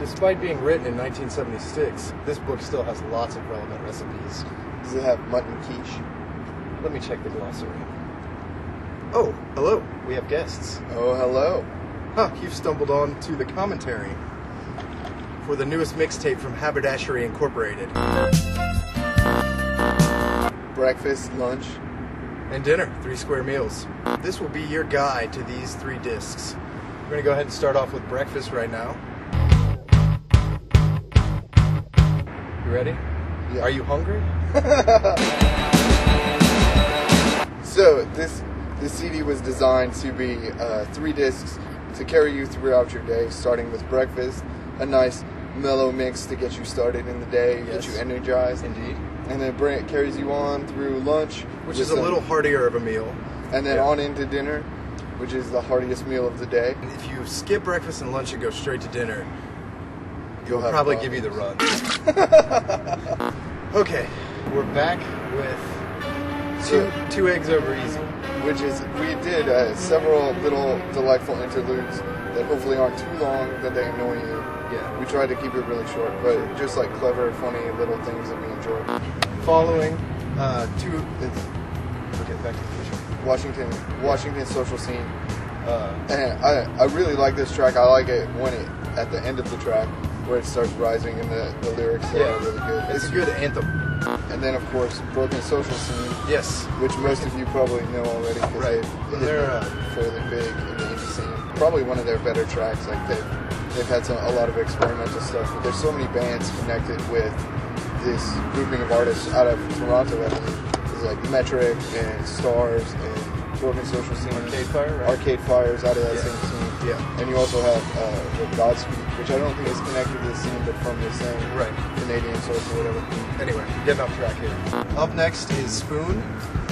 Despite being written in 1976, this book still has lots of relevant recipes. Does it have mutton quiche? Let me check the glossary. Oh, hello. We have guests. Oh, hello. Huh, you've stumbled on to the commentary for the newest mixtape from Haberdashery Incorporated. Breakfast, lunch, And dinner, 3 square meals. This will be your guide to these 3 discs. We're going to go ahead and start off with breakfast right now. You ready? Yeah. Are you hungry? So this CD was designed to be 3 discs to carry you throughout your day, starting with breakfast, a nice mellow mix to get you started in the day, Yes. get you energized. Indeed. And then it carries you on through lunch, Which with is a little heartier of a meal. and then yeah. on into dinner, which is the heartiest meal of the day. And if you skip breakfast and lunch and go straight to dinner, You'll it'll have probably problems. give you the run. Okay, we're back with two eggs over easy. Which is, we did several little delightful interludes that hopefully aren't too long that they annoy you. Yeah. We tried to keep it really short, but just like clever, funny little things that we enjoyed. Following it's okay. Back to the picture. Washington social scene. And I really like this track. I like it when at the end of the track where it starts rising and the lyrics are really good. It's a good anthem. And then of course Broken Social Scene, Yes. which most of you probably know already because Right. they're fairly big in the indie scene. Probably one of their better tracks. Like they've had a lot of experimental stuff, but there's so many bands connected with this grouping of artists out of Toronto. I believe there's like Metric and Stars and Broken Social Scene, Arcade Fire, right? Arcade Fire's out of that Yeah. same scene. Yeah. And you also have Godspeed, which I don't think is connected to the scene, but from the same Right. Canadian source or whatever. Anyway, getting off track here. Up next is Spoon.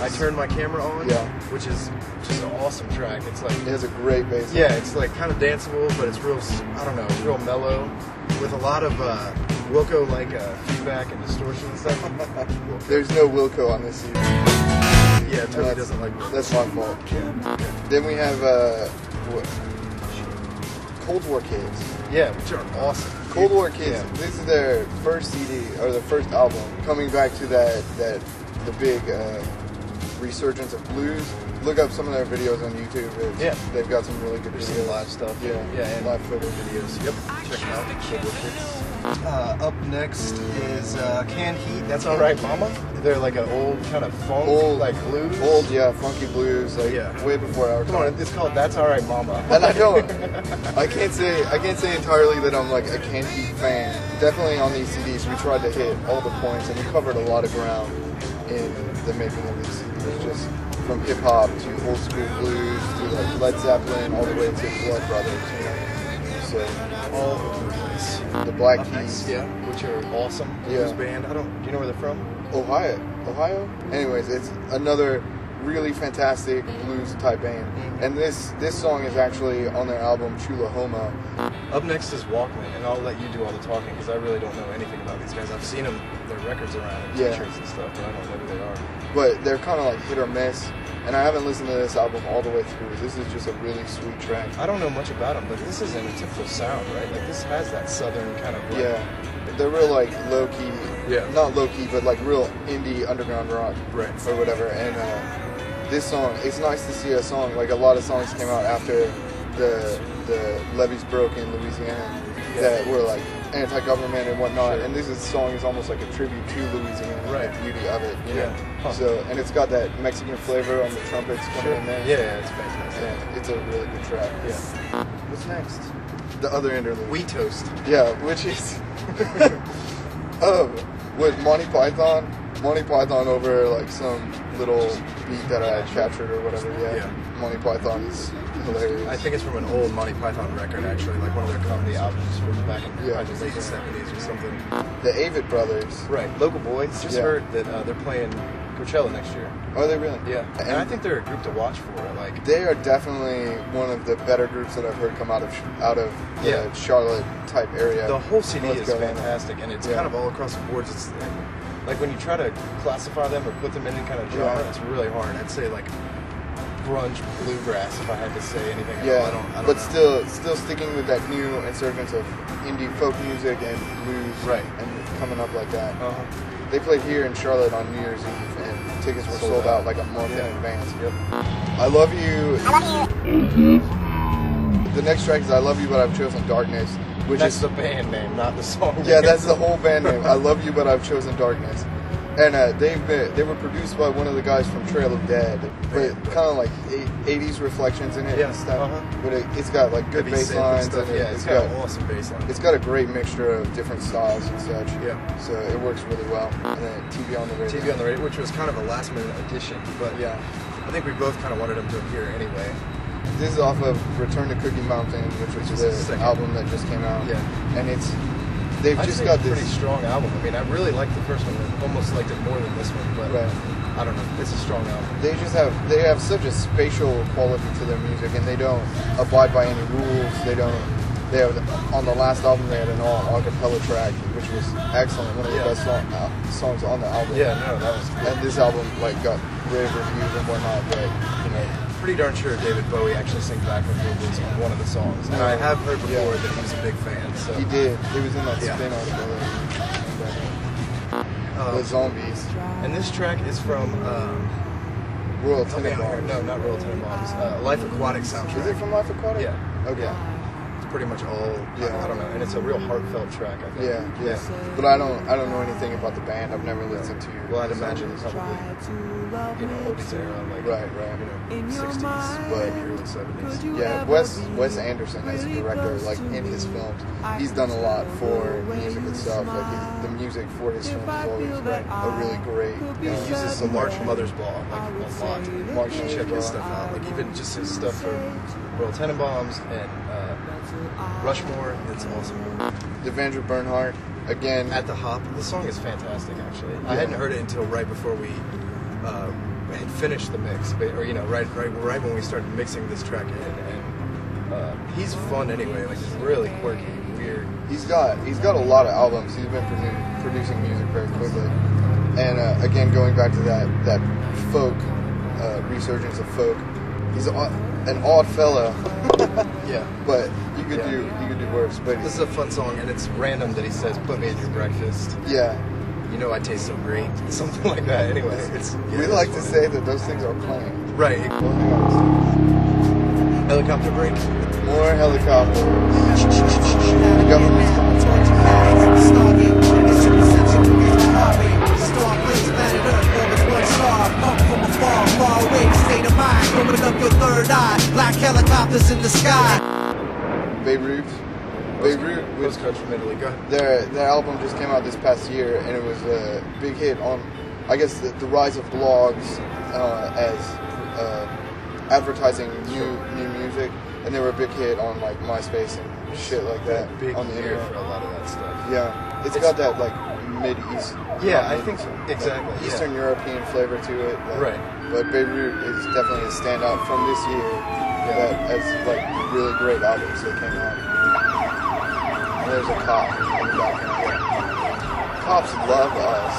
I turned my camera on. Yeah. Which is just an awesome track. It's like It has a great bass line. yeah, it's like kind of danceable, but it's real. I don't know, it's real mellow, with a lot of Wilco like feedback and distortion and stuff. There's no Wilco on this CD. Yeah, it totally doesn't like Wilco. That's my fault. Yeah. Then we have Cold War Kids. Yeah, which are awesome. Cold War Kids. Yeah. This is their first CD or their first album. Coming back to the big resurgence of blues. Look up some of their videos on YouTube. Yeah. They've got some really good There's videos. some live stuff. Yeah, Yeah, and live photo videos. Yep, check them out. Cold War Kids. Up next is Canned Heat. That's Alright Mama. They're like an old kind of funk, like blues. Old, yeah, funky blues, like Yeah. way before our Come time. on, it's called That's Alright Mama. And I can't say entirely that I'm like a Canned Heat fan. Definitely on these CDs, we tried to hit all the points, and we covered a lot of ground in the making of these CDs. Just from hip hop to old school blues to like Led Zeppelin, all the way to Blood Brothers. You know? So All over the place. the Black Up next, Keys, yeah, which are awesome. Yeah. Blues band. Do you know where they're from? Ohio. Anyways, it's another really fantastic blues type band, and this song is actually on their album Chulahoma. Up next is Walkman, and I'll let you do all the talking because I really don't know anything about these guys. I've seen them, their records around, and Yeah. t-shirts and stuff, but I don't know who they are. But they're kind of like hit or miss, and I haven't listened to this album all the way through. This is just a really sweet track. I don't know much about them, but this isn't a typical sound, right? Like this has that southern kind of like, Yeah, they're real like low key. Yeah. Not low key, but like real indie underground rock, Right. or whatever. And this song, it's nice to see a song like a lot of songs came out after the levees broke in Louisiana that were like anti-government and whatnot. Sure. And this song is almost like a tribute to Louisiana, and Right. the beauty of it. You know? Huh. So, and it's got that Mexican flavor on the trumpets coming in there. Yeah, it's fantastic. And it's a really good track. Yeah. What's next? The other interlude. Wheat Toast. Yeah, which is with Monty Python over like some little beat that I had captured or whatever. Yeah. Monty Python is hilarious. I think it's from an old Monty Python record, actually, like one of their comedy albums from back in Yeah. the late 70s or something. The Avett Brothers. Right, local boys. Just Yeah. heard that they're playing Coachella next year. Are they really? Yeah, and I think they're a group to watch for. Like, They are definitely one of the better groups that I've heard come out of the Yeah. Charlotte type area. the whole CD North is Carolina. fantastic, and it's Yeah. kind of all across the boards. It's like when you try to classify them or put them in any kind of genre, Yeah. it's really hard. I'd say like grunge bluegrass, if I had to say anything. Yeah, I don't but know. still sticking with that new insurgence of indie folk music and blues, Right. and coming up like that. Uh-huh. They played here in Charlotte on New Year's Eve, and tickets were sold out like a month in advance. Yep. I Love You. The next track is I Love You, But I've Chosen Darkness, which That's is the band name, not the song. yeah, name. that's the whole band name. I Love You, But I've Chosen Darkness. And they were produced by one of the guys from Trail of Dead, but kind of like 80s reflections in it Yeah, and stuff. uh-huh. But it's got like good Heavy bass synth and lines stuff. and Yeah, it's got awesome bass lines. it's got a great mixture of different styles and such. Yeah. So it works really well. And then TV on the radio. TV on the radio, which was kind of a last minute addition, but Yeah. I think we both kind of wanted him to appear anyway. This is off of Return to Cookie Mountain, which was is the the second. album that just came out. Yeah. And they've I just think got it's a this. pretty strong album. I mean, I really liked the first one. I almost liked it more than this one, but Right. I don't know. It's a strong album. They have such a spatial quality to their music, and they don't abide by any rules. They have on the last album they had an all acapella track, which was excellent, one of the Yeah. best songs on the album. Yeah, no, that was cool. And this album like got rave reviews and whatnot, but you know, Pretty darn sure David Bowie actually sings backward vocals on one of the songs, and I have heard before that he was a big fan. So he did. He was in that Yeah. spin-off the Zombies, and this track is from Royal help me out here. Tenenbaums. No, not Royal Tenenbaums. Life Aquatic soundtrack. Is it from Life Aquatic? Yeah. Okay. Yeah. It's pretty much all. Yeah. I don't know, and it's a real heartfelt track. I think. Yeah. But I don't know anything about the band. I've never listened to. Well, I'd imagine it's probably oldies era, like Right. 60s, But- maybe early 70s. Yeah, Wes Anderson as a director, like in his films, he's done a lot for music itself. Like the music for his films is always a really great. He uses the March Mother's Ball like a lot. March You should check his stuff out. Like even just his stuff for Royal Tenenbaums and Rushmore. It's awesome. Devendra Bernhardt, again. At the Hop, the song is fantastic. Actually, I hadn't heard it until right before we had finished the mix, or right when we started mixing this track in. And he's fun anyway. Like he's really quirky, weird. He's got a lot of albums. He's been producing music very quickly. And again, going back to that folk resurgence of folk, he's an odd fella. Yeah. But you could do worse. But This is a fun song, and it's random that he says, "Put me in your breakfast." yeah, You know I taste so great. Something like that. Anyway, we like to say that those things are playing. right. Helicopter break. More helicopters. The government's Black helicopters in the sky. Beirut. Beirut was Postcards from Italy. Go ahead. their album just came out this past year, and it was a big hit on, I guess, the rise of blogs as advertising new music, and they were a big hit on like MySpace and shit like that Big on the year internet. for a lot of that stuff. Yeah, it's got that like mid-east. Yeah, not I think mid-east, exactly, like, yeah. Eastern European flavor to it. Like, Right. But Beirut is definitely a standout from this year. That has like really great albums that came out. And there's a cop in the background. Cops love us.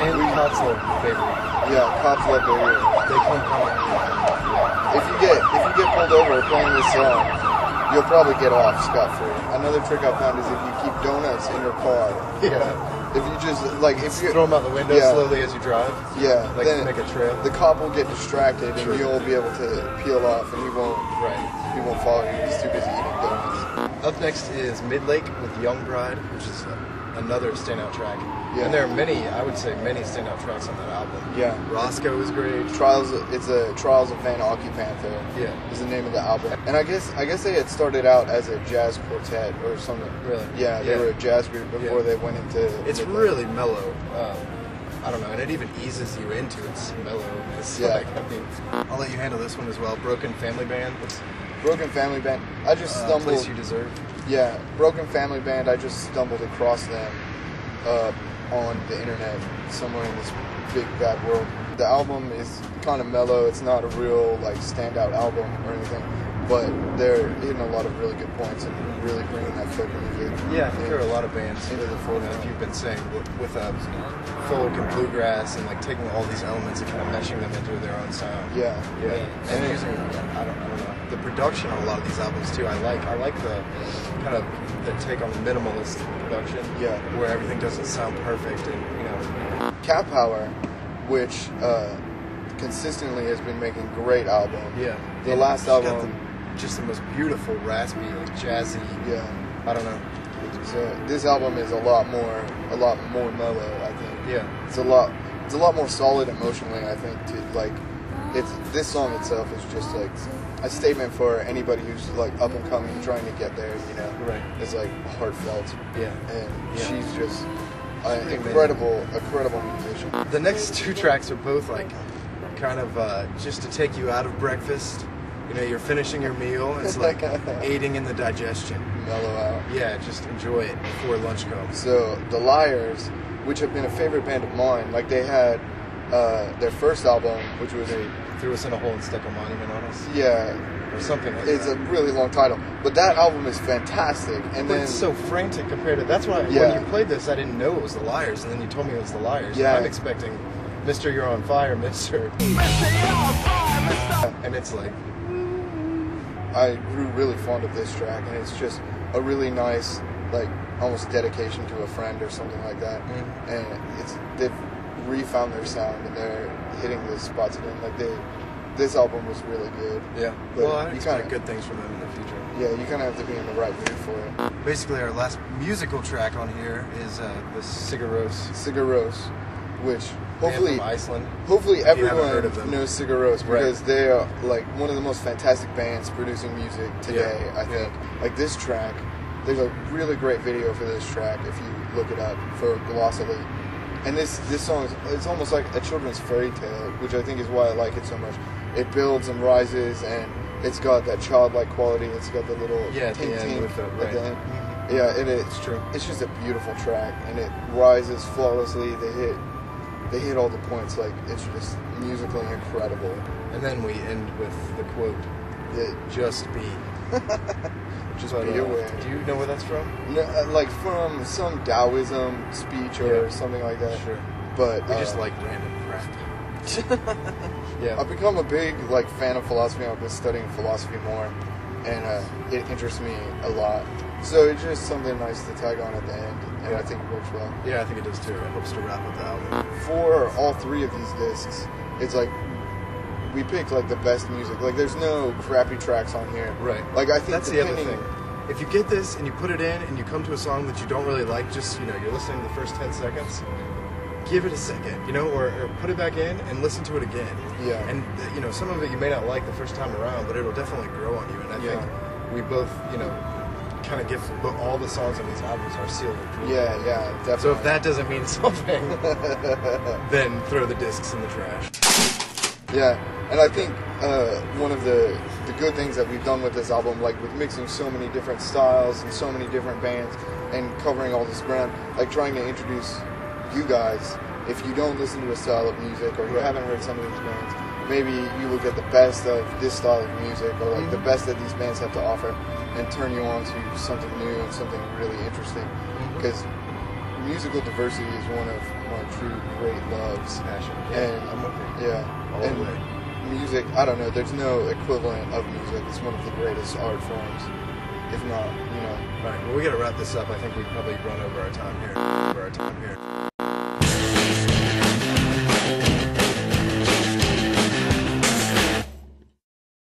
And cops love favorite. Yeah, cops love Beirut. They come If you get pulled over playing this song, you'll probably get off scot-free. Another trick I found is if you keep donuts in your car. Yeah. If you just like if you Throw them out the window Yeah. slowly as you drive. yeah, Like then make a trail. the cop will get distracted Sure. and you'll be able to peel off and he won't Right. follow you. He's too busy eating donuts. Up next is Midlake with Young Bride, which is another standout track. Yeah. And there are many standout tracks on that album. Yeah. Roscoe is great. Trials of Van Occupanther. Yeah. Is the name of the album. And I guess they had started out as a jazz quartet or something. Really? Yeah, they Yeah. were a jazz group before Yeah. they went into It's Midlake. really mellow. I don't know, and it even eases you into its mellowness. Yeah. Like, I mean, I'll let you handle this one as well. Broken Family Band. It's Broken Family Band. I just stumbled. Place You Deserve. Yeah, Broken Family Band. I just stumbled across them on the internet somewhere in this big bad world. The album is kind of mellow. It's not a real like standout album or anything, but they're hitting a lot of really good points and really bringing that folk music. Yeah, I think there are a lot of bands into the forefront. If you've been saying with folk and bluegrass and like taking all these elements and kind of meshing them into their own sound. Yeah. And using I don't know the production on a lot of these albums too. I like the kind of the take on the minimalist production. Yeah. Where everything doesn't sound perfect and Cat Power, which consistently has been making great albums. Yeah. The last album, just the most beautiful, raspy, like jazzy. Yeah. I don't know. So this album is a lot more mellow, I think. Yeah. It's a lot more solid emotionally, I think. This song itself is just like a statement for anybody who's like up and coming, trying to get there. Right. It's like heartfelt. Yeah. And Yeah. she's just an incredible musician. The next two tracks are both like kind of just to take you out of breakfast. You're finishing your meal. It's like aiding in the digestion. Mellow out. Yeah, just enjoy it before lunch comes. So the Liars, which have been a favorite band of mine, like they had their first album, which was They threw us in a hole and stuck a monument on us. yeah, Or something like it's that. a really long title, but that album is fantastic. And But then it's so frantic compared to... That's why Yeah. when you played this, I didn't know it was the Liars, and then you told me it was the Liars. Yeah. I'm expecting Mr. You're on Fire, Mr. And it's like... I grew really fond of this track, and it's just a really nice, like almost dedication to a friend or something like that. Mhm. And they've refound their sound, and they're hitting the spots again. Like this album was really good. Yeah. But Well, I you expect kinda- good things from them in the future. Yeah, you kind of have to be in the right mood for it. Basically, our last musical track on here is the Sigur Rós. Sigur Rós, which Band hopefully from Iceland. Hopefully If you haven't everyone heard of them. knows Sigur Rós Right. because they are like one of the most fantastic bands producing music today, Yeah. I think. Like this track, there's a really great video for this track if you look it up for Glossally. And this song it's almost like a children's fairy tale, which I think is why I like it so much. It builds and rises, and it's got that childlike quality. It's got the little Yeah, at the tink end tink with the- at right. the end. Yeah, and it's true. It's just a beautiful track, and it rises flawlessly. They hit all the points. Like it's just musically incredible. And then we end with the quote, "Just be." Just But, be aware. Do you know where that's from? No, like from some Taoism speech or Yeah. something like that. Sure. But We just like random crap. Yeah. I've become a big like fan of philosophy. I've been studying philosophy more, and it interests me a lot. So it's just something nice to tag on at the end, and Yeah. I think it works well. Yeah, I think it does too. It helps to wrap up the album. For all three of these discs, it's like we picked like the best music. Like there's no crappy tracks on here. Right. Like I think That's the other depending- thing. If you get this and you put it in and you come to a song that you don't really like, just, you're listening to the first 10 seconds, give it a second, or put it back in and listen to it again. Yeah. And, some of it you may not like the first time around, but it'll definitely grow on you. And I Yeah. think we both, kind of give all the songs on these albums our seal of approval. Yeah, definitely. So if that doesn't mean something, then throw the discs in the trash. Yeah, and I think one of the good things that we've done with this album, like with mixing so many different styles and so many different bands and covering all this ground, like trying to introduce you guys, if you don't listen to a style of music or you Right. haven't heard some of these bands, maybe you will get the best of this style of music or like the best that these bands have to offer and turn you on to something new and something really interesting. Because musical diversity is one of my true great loves. Passion. And I'm with you. yeah, All and the way. music, I don't know, there's no equivalent of music. It's one of the greatest art forms, if not, All right, well, we got to wrap this up. I think we've probably run over our time here.